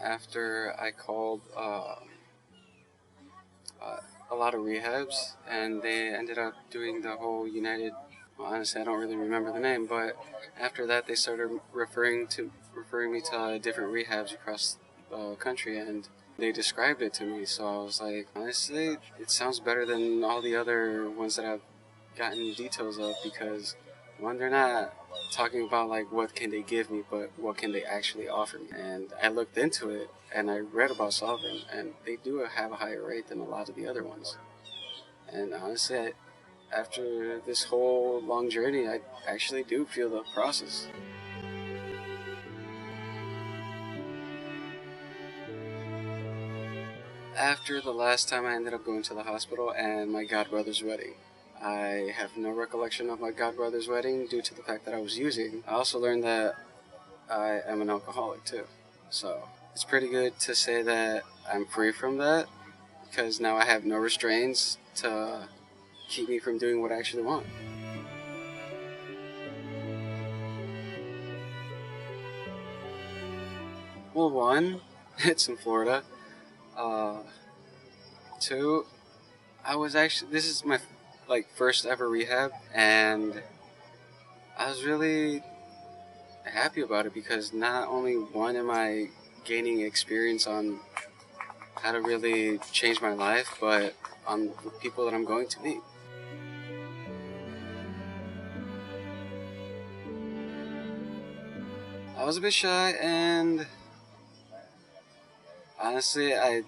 after I called a lot of rehabs, and they ended up doing the whole United. Well, honestly, I don't really remember the name, but after that, they started referring me to different rehabs across the country, and they described it to me. So I was like, honestly, it sounds better than all the other ones that I've gotten details of, because one, they're not talking about like what can they give me, but what can they actually offer me. And I looked into it and I read about some of them, and they do have a higher rate than a lot of the other ones. And honestly, after this whole long journey, I actually do feel the process. After the last time I ended up going to the hospital and my godbrother's wedding, I have no recollection of my godbrother's wedding due to the fact that I was using. I also learned that I am an alcoholic too. So it's pretty good to say that I'm free from that, because now I have no restraints to keep me from doing what I actually want. Well, one, it's in Florida. Uh, Two, this is my first ever rehab, and I was really happy about it, because not only one am I gaining experience on how to really change my life, but on the people that I'm going to meet. I was a bit shy, and honestly, I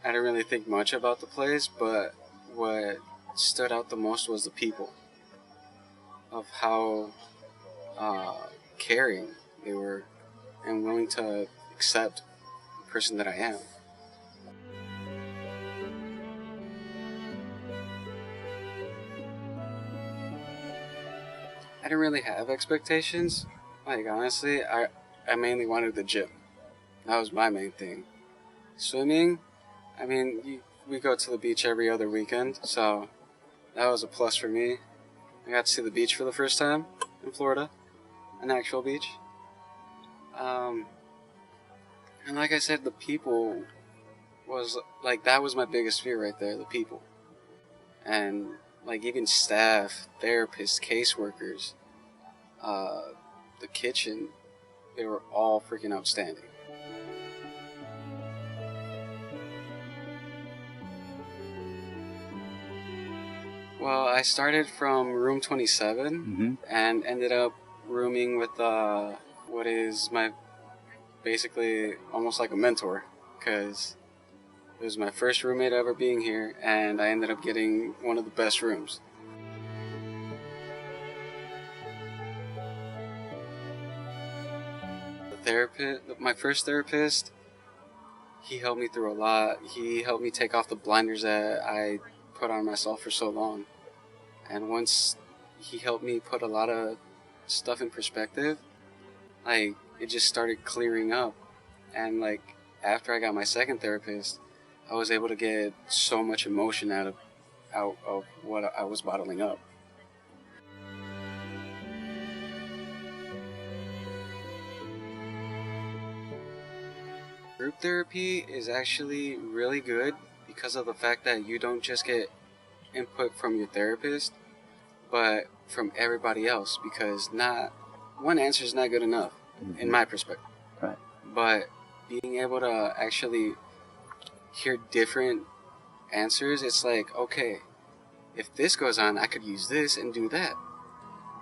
didn't really think much about the place, but what stood out the most was the people, of how caring they were and willing to accept the person that I am. I didn't really have expectations. Like, honestly, I mainly wanted the gym. That was my main thing. Swimming, I mean, we go to the beach every other weekend, so that was a plus for me. I got to see the beach for the first time in Florida, an actual beach. Um, and like I said, the people was like, that was my biggest fear right there, the people. And like, even staff, therapists, caseworkers, uh, the kitchen, they were all freaking outstanding. Well, I started from room 27 and ended up rooming with what is my basically almost like a mentor, because it was my first roommate ever being here, and I ended up getting one of the best rooms. My first therapist, he helped me through a lot. He helped me take off the blinders that I put on myself for so long. And once he helped me put a lot of stuff in perspective, like, it just started clearing up. And like, after I got my second therapist, I was able to get so much emotion out of what I was bottling up. Group therapy is actually really good because of the fact that you don't just get input from your therapist, but from everybody else, because not one answer is not good enough, in my perspective. Right. But being able to actually hear different answers, it's like, okay, if this goes on, I could use this and do that.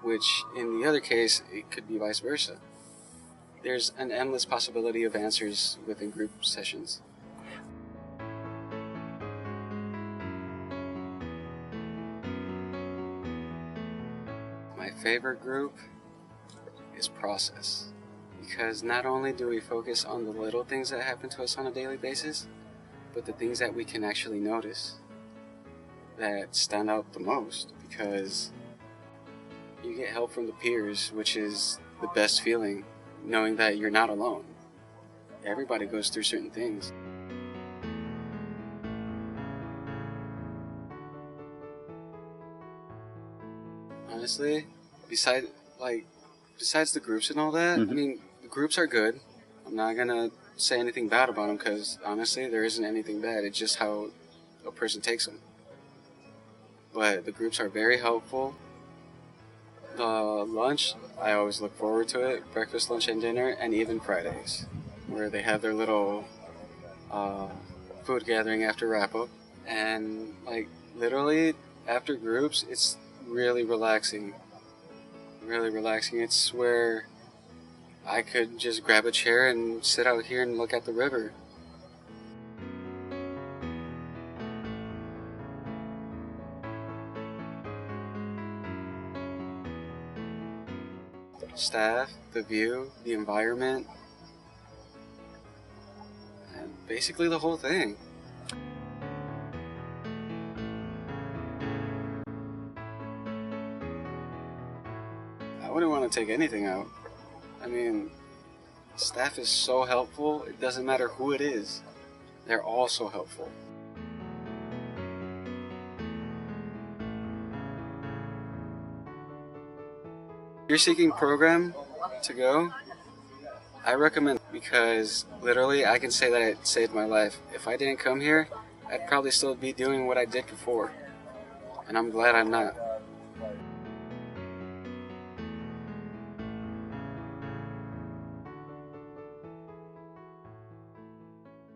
Which, in the other case, it could be vice versa. There's an endless possibility of answers within group sessions. My favorite group is Process, because not only do we focus on the little things that happen to us on a daily basis, but the things that we can actually notice that stand out the most, because you get help from the peers, which is the best feeling, knowing that you're not alone. Everybody goes through certain things. Honestly, besides besides the groups and all that, I mean, the groups are good. I'm not gonna say anything bad about them because honestly, there isn't anything bad. It's just how a person takes them. But the groups are very helpful. The lunch, I always look forward to it. Breakfast, lunch, and dinner, and even Fridays, where they have their little uh, food gathering after wrap up. And like literally after groups, it's really relaxing. Really relaxing. It's where I could just grab a chair and sit out here and look at the river. Staff, the view, the environment, and basically the whole thing. I wouldn't want to take anything out. I mean, staff is so helpful, it doesn't matter who it is. They're all so helpful. If you're seeking program to go, I recommend because literally I can say that it saved my life. If I didn't come here, I'd probably still be doing what I did before. And I'm glad I'm not.